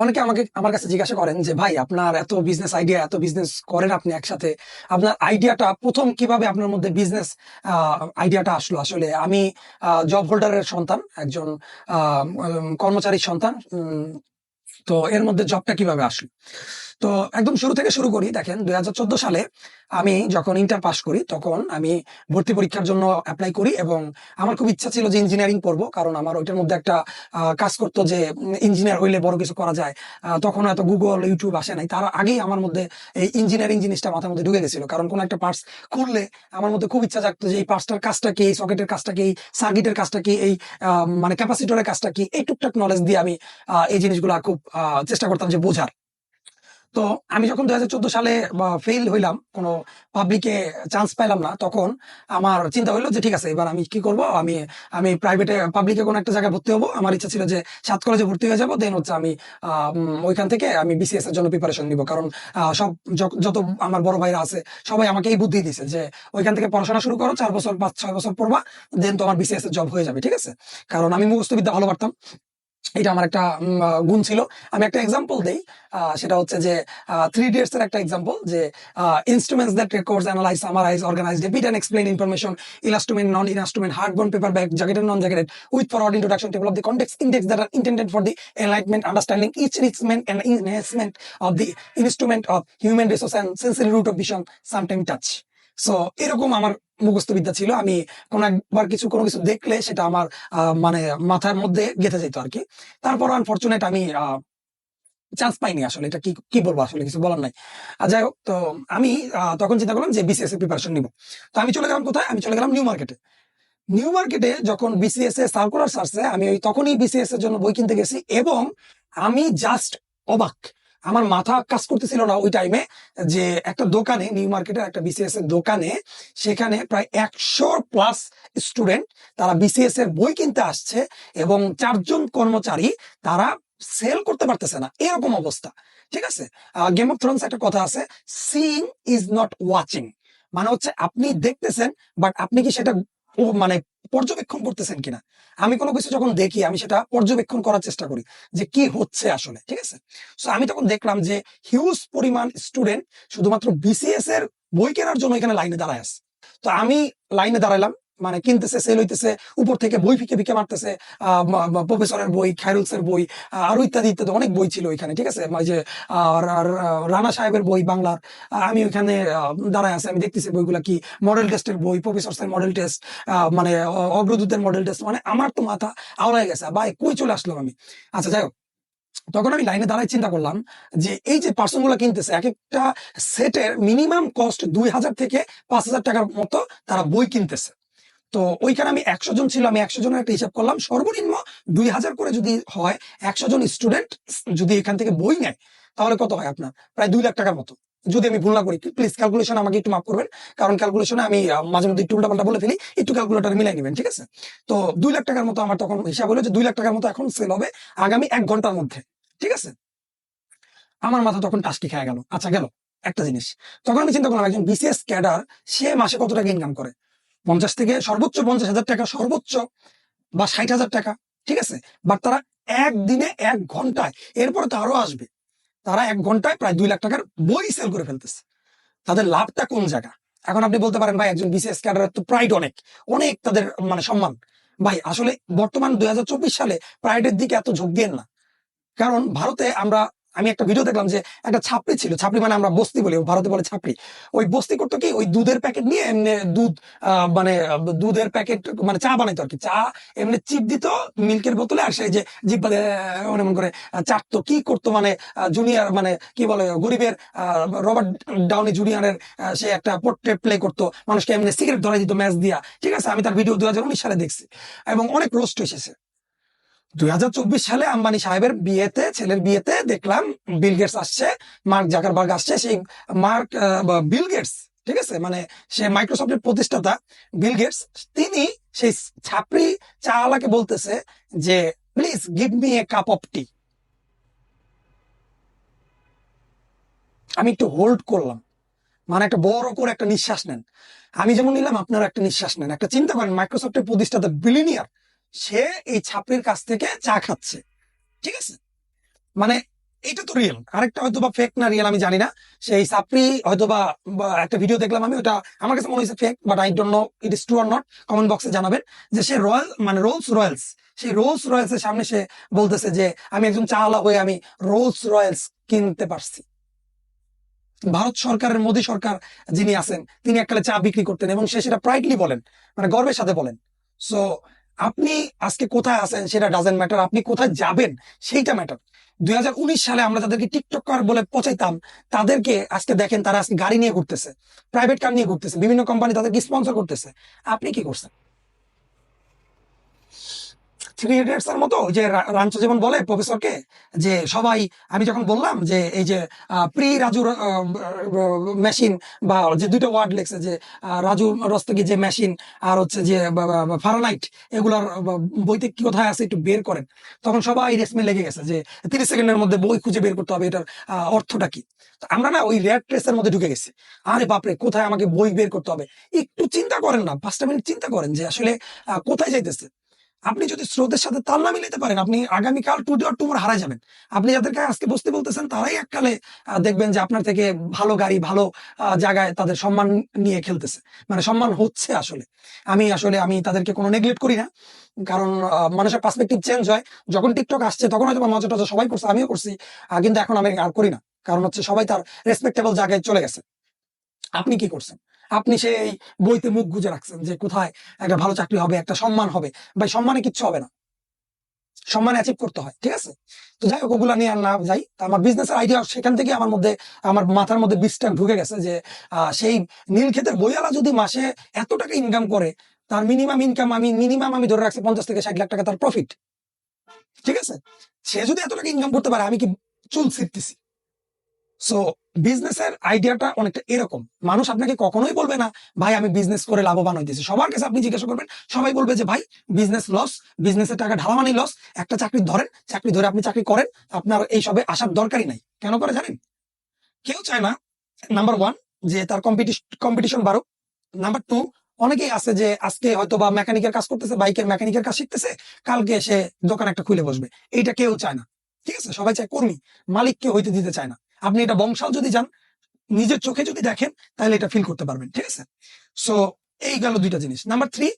অনেকে আমার কাছে জিজ্ঞাসা করেন যে ভাই আপনার এত বিজনেস আইডিয়া, এত বিজনেস করেন আপনি একসাথে, আপনার আইডিয়াটা প্রথম কিভাবে আপনার মধ্যে বিজনেস আইডিয়াটা আসলো? আসলে আমি জব হোল্ডারের সন্তান, একজন কর্মচারীর সন্তান। তো এর মধ্যে জবটা কিভাবে আসলো? তো একদম শুরু থেকে শুরু করি। দেখেন, 2014 সালে আমি যখন ইন্টার পাস করি, তখন আমি ভর্তি পরীক্ষার জন্য অ্যাপ্লাই করি এবং আমার খুব ইচ্ছা ছিল যে ইঞ্জিনিয়ারিং পড়বো, কারণ আমার ওইটার মধ্যে একটা কাজ করতো যে ইঞ্জিনিয়ার হইলে বড় কিছু করা যায়। তখন এত গুগল ইউটিউব আসে নাই, তার আগেই আমার মধ্যে এই ইঞ্জিনিয়ারিং জিনিসটা মাথার মধ্যে ঢুকে গেছিল। কারণ কোনো একটা পার্টস খুললে আমার মধ্যে খুব ইচ্ছা জাগতো যে এই পার্টসটার কাজটা কি, এই সকেটের কাজটা কি, এই সার্কিটের কাজটা কি, এই মানে ক্যাপাসিটরের কাজটা কি, এই টুকটাক নলেজ দিয়ে আমি এই জিনিসগুলো খুব চেষ্টা করতাম যে বোঝার। তো আমি যখন 2014 সালে ফেল হইলাম, কোনো পাবলিকে চান্স পাইলাম না, তখন আমার চিন্তা হইলো যে ঠিক আছে, এবার আমি কি করব? আমি আমি প্রাইভেটে পাবলিকে কোনো একটা জায়গায় ভর্তি হবো। আমার ইচ্ছা ছিল যে সাত কলেজে ভর্তি হয়ে যাবো, দেন হচ্ছে আমি ওইখান থেকে আমি বিসিএস এর জন্য প্রিপারেশন নিব। কারণ সব যত আমার বড় ভাইরা আছে সবাই আমাকে এই বুদ্ধি দিছে যে ওইখান থেকে পড়াশোনা শুরু করো, 4 বছর 5-6 বছর পড়বা, দেন তোমার বিসিএস এর জব হয়ে যাবে। ঠিক আছে, কারণ আমি মুখস্থ বিদ্যা ভালো পারতাম, এটা আমার একটা গুণ ছিল। আমি একটা এক্সাম্পল দেই, সেটা হচ্ছে যে থ্রি ইডিয়টস এর একটা এক্সাম্পল, যে instruments that records, analyse, summarise, organise, repeat and explain information, illustrated, non illustrated, hardbound, paperback, jacketed, non jacketed, with foreword introduction, table of the context index that are intended for the enlightenment, understanding, each enrichment and enhancement of the instrument of human resource and sensory root of vision, sometime touch. So এরকম আমার মুখস্থ বিদ্যা ছিল। আমি কোনো কিছু দেখলে সেটা আমার মানে মাথার মধ্যে গেঁথে যেত আর কি। তারপর আনফরচুনেট আমি চান্স পাইনি। আসলে এটা কি কি বলবো, আসলে কিছু বলার নাই। যাই হোক, তো আমি তখন চিন্তা করলাম যে বিসিএস এর প্রিপারেশন নিব। তো আমি চলে গেলাম কোথায়? আমি চলে গেলাম নিউ মার্কেটে। নিউ মার্কেটে যখন বিসিএস এর সার্কুলার ছাড়ছে, আমি ওই তখনই বিসিএস এর জন্য বই কিনতে গেছি এবং আমি জাস্ট অবাক। আমার মাথা কাজ করতেছিল না ওই টাইমে, যে একটা দোকানে, নিউ মার্কেটের একটা বিসিএস এর দোকানে, সেখানে প্রায় 100+ স্টুডেন্ট তারা বিসিএস এর বই কিনতে আসছে এবং 4 জন কর্মচারী তারা সেল করতে পারতেছে না, এরকম অবস্থা। ঠিক আছে, গেম অফ থ্রোনস একটা কথা আছে, সিইং ইজ নট ওয়াচিং। মানে হচ্ছে আপনি দেখতেছেন, বাট আপনি কি সেটা মানে পর্যবেক্ষণ করতেছেন কিনা? আমি কোনো কিছু যখন দেখি, আমি সেটা পর্যবেক্ষণ করার চেষ্টা করি যে কি হচ্ছে আসলে। ঠিক আছে, সো আমি তখন দেখলাম যে হিউজ পরিমাণ স্টুডেন্ট শুধুমাত্র বিসিএস এর বই কেনার জন্য এখানে লাইনে দাঁড়ায় আছে। তো আমি লাইনে দাঁড়াইলাম, মানে কিনতেছে, সেল হইতেছে, উপর থেকে বই ফিকে ফিকে মারতেছে, প্রফেসরের বই, খায়রুলসের বই, আরো ইত্যাদি ইত্যাদি অনেক বই ছিল ওইখানে। ঠিক আছে, মানে যে রানা সাহেবের বই বাংলার, আমি ওইখানে দাঁড়ায় আছে, আমি দেখতেছি বইগুলা কি, মডেল টেস্টের বই, প্রফেসরের মডেল টেস্ট, মানে অগ্রদূতের মডেল টেস্ট, মানে আমার তো মাথা আওড়ায় গেছে, ভাই কই চলে আসলাম আমি। আচ্ছা যাই হোক, তখন আমি লাইনে দাঁড়ায় চিন্তা করলাম যে এই যে পার্সন গুলা কিনতেছে, এক একটা সেটের মিনিমাম কস্ট 2,000 থেকে 5,000 টাকার মতো তারা বই কিনতেছে। তো ওইখানে আমি 100 জন ছিল, আমি 100 জনের একটা হিসাব করলাম, সর্বনিম্ন 2,000 করে যদি হয়, 100 জন স্টুডেন্ট যদি এখান থেকে বই নেয়, তাহলে কত হয় আপনার? প্রায় 2 লাখ টাকার মতো। যদি আমি ভুল না করি, প্লিজ ক্যালকুলেশন আমাকে একটু মাফ করবেন, কারণ ক্যালকুলেশনে আমি মাঝে মধ্যে একটু উল্টাপাল্টা বলে ফেলি, একটু ক্যালকুলেটর মিলাই নেবেন। ঠিক আছে, তো 2 লাখ টাকার মতো আমার তখন হিসাব হলো যে 2 লাখ টাকার মতো এখন সেল হবে আগামী 1 ঘন্টার মধ্যে। ঠিক আছে, আমার মাথা তখন টাস্কি খেয়ে গেল। আচ্ছা গেল একটা জিনিস, তখন আমি চিন্তা করলাম একজন বিসিএস ক্যাডার সে মাসে কত টাকা ইনকাম করে? 50 থেকে সর্বোচ্চ 50,000 টাকা, সর্বোচ্চ বা 60,000 টাকা। ঠিক আছে, বাট তারা একদিনে 1 ঘন্টায়, এরপরে তো আরো আসবে, তারা 1 ঘন্টায় প্রায় 2 লাখ টাকার বই সেল করে ফেলতেছে। তাদের লাভটা কোন জায়গা? এখন আপনি বলতে পারেন ভাই একজন বিসিএস ক্যাডারের তো প্রাইড অনেক, অনেক তাদের মানে সম্মান। ভাই আসলে বর্তমান 2024 সালে প্রাইডের দিকে এত ঝোঁক দিয়েন না। কারণ ভারতে আমি একটা ভিডিও দেখলাম যে একটা ছাপড়ি ছিল, ছাপড়ি মানে আমরা বস্তি বলি, ভারতে বলে ছাপড়ি। ওই বস্তি করতো কি, ওই দুধের প্যাকেট নিয়ে এমনি দুধ মানে দুধের প্যাকেট মানে চা বানাইতো আর কি, চা এমনি চিপ দিত মিল্কের বোতলে, আর সেই যে জিপ এমন করে চাটতো, কি করতো মানে জুনিয়র মানে কি বলে গরিবের রবার্ট ডাউনি জুনিয়রের সে একটা পোর্ট্রেট প্লে করতো, মানুষকে এমনি সিগারেট ধরাই দিত ম্যাচ দিয়া। ঠিক আছে, আমি তার ভিডিও 2019 সালে দেখছি এবং অনেক রোস্ট এসেছে। 2024 সালে আম্বানি সাহেবের বিয়েতে, ছেলের বিয়েতে দেখলাম বিল গেটস আসছে, মার্ক জাকারবার্গ আসছে। সেই মার্ক বিল গেটস, ঠিক আছে, মানে সে মাইক্রোসফটের প্রতিষ্ঠাতা বিল গেটস, তিনি সেই ছাপরি চাওয়ালাকে বলতেছে যে please give me a cup of tea. আমি একটু হোল্ড করলাম, মানে একটা বড় করে একটা নিঃশ্বাস নেন। আমি যেমন নিলাম, আপনারা একটা নিঃশ্বাস নেন। একটা চিন্তা করেন, মাইক্রোসফটের প্রতিষ্ঠাতা বিলিনিয়ার, সে এই ছাপরির কাছ থেকে চা খাচ্ছে। ঠিক আছে, মানে এটা তো রিয়েল, আরেকটা হয়তো বা ফেক না রিয়েল আমি জানি না। সেই সাপ্রি হয়তো বা একটা ভিডিও দেখলাম আমি, ওটা আমার কাছে মনে হয়েছে fake, but I don't know it is true or not. Comment বক্সে জানাবেন যে সে রয়্যাল মানে রোলস রয়্যালস, সেই রোলস রয়্যালস এর সামনে সে বলতেছে যে আমি একজন চাওয়ালা হয়ে আমি রোলস রয়্যালস কিনতে পারছি। ভারত সরকারের মোদী সরকার যিনি আছেন তিনি এককালে চা বিক্রি করতেন এবং সে সেটা প্রাইডলি বলেন, মানে গর্বের সাথে বলেন। সো আপনি আজকে কোথায় আছেন সেটা ডাজেন্ট ম্যাটার, আপনি কোথায় যাবেন সেইটা ম্যাটার। 2019 সালে আমরা যাদেরকে টিকটকার বলে পচাইতাম, তাদেরকে আজকে দেখেন তারা আজকে গাড়ি নিয়ে ঘুরতেছে, প্রাইভেট কার নিয়ে ঘুরতেছে, বিভিন্ন কোম্পানি তাদেরকে স্পন্সর করতেছে। আপনি কি করছেন? থ্রি ইডিয়টস এর মতো, যে রাঞ্চো যেমন বলে প্রফেসরকে যে সবাই, আমি যখন বললাম যে এই যে প্রি রাজুর মেশিন, বা যে দুটো ওয়ার্ড লেখছে যে রাজু রস্তগি যে মেশিন আর হচ্ছে যে ফারানাইট, এগুলার বইতে কি কোথায় আছে একটু বের করেন, তখন সবাই রেশমে লেগে গেছে যে 30 সেকেন্ডের মধ্যে বই খুঁজে বের করতে হবে এটার অর্থটা কি। তো আমরা না ওই রেড ট্রেসের মধ্যে ঢুকে গেছি, আরে বাপরে কোথায় আমাকে বই বের করতে হবে। একটু চিন্তা করেন না, 5টা মিনিট চিন্তা করেন যে আসলে কোথায় যাইতেছে। আপনি যদি স্রোতের সাথে তাল না মিলাতে পারেন, আপনি আগামীকাল টুডে অর টুমোর হারায় যাবেন। আপনি যাদেরকে আজকে বসতে বলতেছেন তারাই এককালে দেখবেন যে আপনার থেকে ভালো গাড়ি, ভালো জায়গায় তাদের সম্মান নিয়ে খেলতেছে, মানে সম্মান হচ্ছে আসলে। আমি তাদেরকে কোনো নেগলেক্ট করি না, কারণ মানুষের পার্সপেক্টিভ চেঞ্জ হয়। যখন টিকটক আসছে তখন হয়তো মজা টজা সবাই করছে, আমিও করছি, কিন্তু এখন আমি আর করি না, কারণ হচ্ছে সবাই তার রেসপেক্টেবল জায়গায় চলে গেছে। আপনি কি করছেন? আপনি সেই বইতে মুখ গুজে রাখছেন যে কোথায় একটা ভালো চাকরি হবে, একটা সম্মান হবে। ভাই, সম্মানে কিচ্ছু হবে না, সম্মান অ্যাচিভ করতে হয়, ঠিক আছে? তো যাই হোক, ওগুলা নিয়ে আর না যাই। তো আমার বিজনেসের আইডিয়া সেখান থেকে আমার মাথার মধ্যে বীজটা ঢুকে গেছে যে সেই নীল ক্ষেতের বইয়ালা যদি মাসে এত টাকা ইনকাম করে, তার মিনিমাম আমি ধরে রাখছি 50 থেকে 60 লাখ টাকা তার প্রফিট, ঠিক আছে? সে যদি এত টাকা ইনকাম করতে পারে, আমি কি চুল ছিঁড়তেছি? সো বিজনেসের আইডিয়াটা অনেকটা এরকম। মানুষ আপনাকে কখনোই বলবে না ভাই আমি বিজনেস করে লাভবান হইতেছি। সবার কাছে আপনি জিজ্ঞাসা করবেন, সবাই বলবে যে ভাই বিজনেস লস, বিজনেসের টাকা ঢালা মানেই লস। একটা চাকরি ধরেন, চাকরি ধরে আপনি চাকরি করেন, আপনার এই সবে আসার দরকারই নাই। কেন করে জানেন? কেউ চায় না নাম্বার ওয়ান যে তার কম্পিটিশন বাড়ুক। নাম্বার টু, অনেকেই আছে যে আজকে হয়তো বা মেকানিকের কাজ করতেছে, বাইকের মেকানিকের কাজ শিখতেছে, কালকে সে দোকান একটা খুলে বসবে। এইটা কেউ চায় না, ঠিক আছে? সবাই চায় কর্মী, মালিককে হইতে দিতে চায় না। আপনি এটা বংশাল যদি যান, নিজের চোখে যদি দেখেন, তাহলে এটা ফিল করতে পারবেন, ঠিক আছে? সো এই গেল দুইটা জিনিস। নাম্বার থ্রি,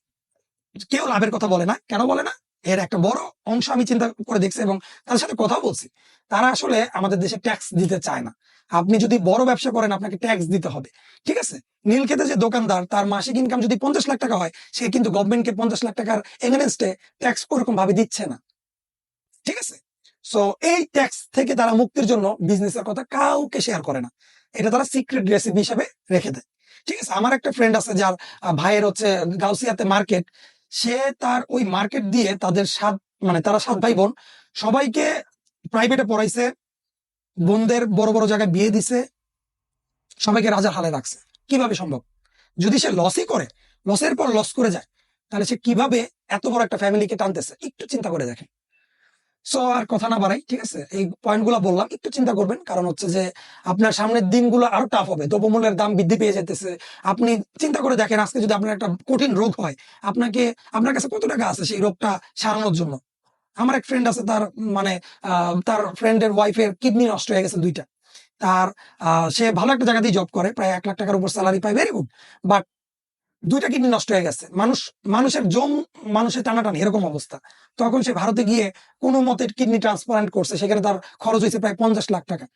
কেউ লাভের কথা বলে না। কেন বলে না? এর একটা বড় অংশ আমি চিন্তা করে দেখছি এবং তাদের সাথে কথা বলছি। তারা আসলে আমাদের দেশে ট্যাক্স দিতে চায় না। আপনি যদি বড় ব্যবসা করেন, আপনাকে ট্যাক্স দিতে হবে, ঠিক আছে? নীলক্ষেতে যে দোকানদার, তার মাসিক ইনকাম যদি 50 লাখ টাকা হয়, সে কিন্তু গভর্নমেন্টকে 50 লাখ টাকার এগেনস্টে ট্যাক্স ওরকম ভাবে দিচ্ছে না, ঠিক আছে? সো এই ট্যাক্স থেকে তারা মুক্তির জন্য বিজনেসের কথা কাউকে শেয়ার করে না, এটা তারা সিক্রেট রেসিপি হিসেবে রেখে দেয়, ঠিক আছে? আমার একটা ফ্রেন্ড আছে যার ভাইয়ের হচ্ছে গাউসিয়াতে মার্কেট। সে তার ওই মার্কেট দিয়ে তাদের মানে তারা 7 ভাই বোন, সবাইকে প্রাইভেটে পড়াইছে, বোনদের বড় বড় জায়গায় বিয়ে দিছে, সবাইকে রাজার হালে রাখছে। কিভাবে সম্ভব? যদি সে লসই করে, লসের পর লস করে যায়, তাহলে সে কিভাবে এত বড় একটা ফ্যামিলিকে টানতেছে? একটু চিন্তা করে দেখেন। সো আর কথা না বাড়াই, ঠিক আছে? এই পয়েন্ট গুলা বললাম, একটু চিন্তা করবেন, কারণ হচ্ছে যে আপনার সামনের দিনগুলো আরো টাফ হবে, দ্রব্যমূল্যের দাম বৃদ্ধি পেয়ে যেতেছে। আপনি চিন্তা করে দেখেন, আজকে যদি আপনার একটা কঠিন রোগ হয়, আপনার কাছে কত টাকা আছে সেই রোগটা সারানোর জন্য? আমার এক ফ্রেন্ড আছে, তার মানে তার ফ্রেন্ডের ওয়াইফের কিডনি নষ্ট হয়ে গেছে দুইটা। তার সে ভালো একটা জায়গাতেই জব করে, প্রায় 1 লাখ টাকার উপর স্যালারি পায়, ভেরি গুড। বাট দুইটা কিডনি নষ্ট হয়ে গেছে, মানুষের মানুষের টানাটানি এরকম অবস্থা। তখন সে ভারতে গিয়ে কোনো মতে কিডনি ট্রান্সপ্লান্ট করছে, সেখানে তার খরচ হয়েছে প্রায় 50 লাখ টাকা।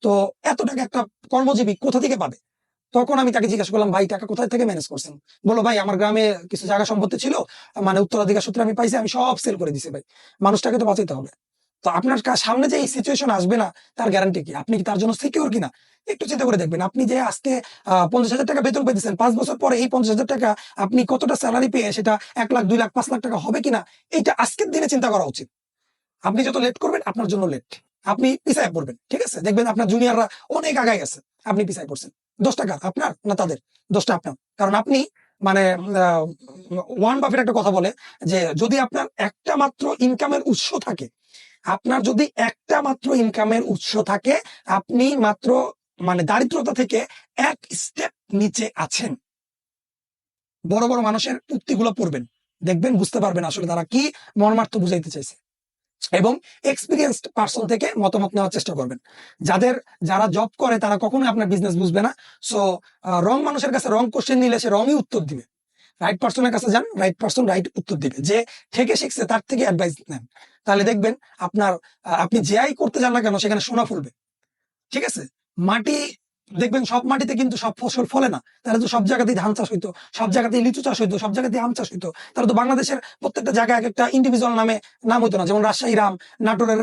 তো এত টাকা একটা কর্মজীবী কোথা থেকে পাবে? তখন আমি তাকে জিজ্ঞাসা করলাম, ভাই টাকা কোথায় থেকে ম্যানেজ করছেন? বলো, ভাই আমার গ্রামে কিছু জায়গা সম্পত্তি ছিল, মানে উত্তরাধিকার সূত্রে আমি পাইছি, আমি সব সেল করে দিছি। ভাই, মানুষটাকে তো বাঁচাইতে হবে। তো আপনার সামনে যে এই সিচুয়েশন আসবে না, তার গ্যারান্টি কি? আপনি কি তার জন্য সিকিউর কিনা? একটু চিন্তা করে দেখবেন। আপনি যে আজকে 50,000 টাকা বেতন পেতেছেন, 5 বছর পরে এই 50,000 টাকা আপনি কতটা স্যালারি পেয়ে সেটা 1 লাখ, 2 লাখ, 5 লাখ টাকা হবে কিনা, এইটা আজকের দিনে চিন্তা করা উচিত। আপনি যত লেট করবেন, আপনার জন্য লেট। আপনি পিছায় পড়বেন, ঠিক আছে? দেখবেন আপনার জুনিয়ররা অনেক আগায় গেছে, আপনি পিছায় পড়ছেন। 10 টাকা আপনার না তাদের? 10টা আপনার, কারণ আপনি মানে ওয়ান বাফের একটা কথা বলে যে যদি আপনার একটা মাত্র ইনকামের উৎস থাকে, আপনার যদি একটা মাত্র ইনকামের উৎস থাকে, আপনি মাত্র মানে দারিদ্রতা থেকে এক স্টেপ নিচে আছেন। বড় বড় মানুষের উক্তিগুলো পড়বেন, দেখবেন বুঝতে পারবেন আসলে তারা কি মর্মার্থ বুঝাইতে চাইছে। এবং এক্সপিরিয়েন্সড পার্সন থেকে মতামত নেওয়ার চেষ্টা করবেন। যারা জব করে তারা কখনোই আপনার বিজনেস বুঝবে না। সো রং মানুষের কাছে রং কোশ্চেন নিলে সে রংই উত্তর দিবে। রাইট পার্সনের কাছে যান, রাইট পার্সন রাইট উত্তর দিবে। যে থেকে শিখছে তার থেকে অ্যাডভাইস নেন, তাহলে দেখবেন আপনি যেই করতে যান না কেন সেখানে সোনা ফলবে। ঠিক আছে? মাটি দেখবেন সব মাটিতে কিন্তু সব ফসল ফলে না। তাহলে তো সব জায়গাতেই ধান চাষ হইতো, সব জায়গাতেই লিচু চাষ হইতো, সব জায়গাতেই আম চাষ হইতো। তাহলে তো বাংলাদেশের প্রত্যেকটা জায়গায় এক একটা ইন্ডিভিজুয়াল নাম হইতো না। যেমন রাজশাহীর আম, নাটোরের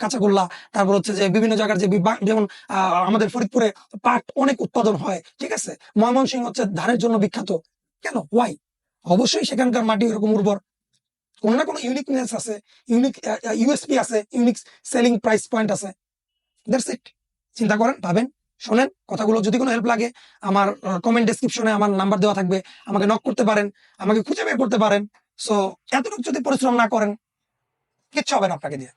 কাঁচাগোল্লা, তারপর হচ্ছে যে বিভিন্ন জায়গার যেমন আমাদের ফরিদপুরে পাট অনেক উৎপাদন হয়। ঠিক আছে? ময়মনসিংহ হচ্ছে ধানের জন্য বিখ্যাত। কেন? ওয়াই? অবশ্যই সেখানকার মাটি এরকম উর্বর। কোনো না কোনো ইউনিকনেস আছে, ইউনিক ইউএসপি আছে, ইউনিক সেলিং প্রাইস পয়েন্ট আছে। That's it. চিন্তা করেন, ভাবেন, শোনেন কথাগুলো। যদি কোনো হেল্প লাগে আমার কমেন্ট ডেসক্রিপশনে আমার নাম্বার দেওয়া থাকবে, আমাকে নক করতে পারেন, আমাকে খুঁজে বের করতে পারেন। সো এতটুকু যদি পরিশ্রম না করেন কিচ্ছু হবে না আপনাকে দিয়ে।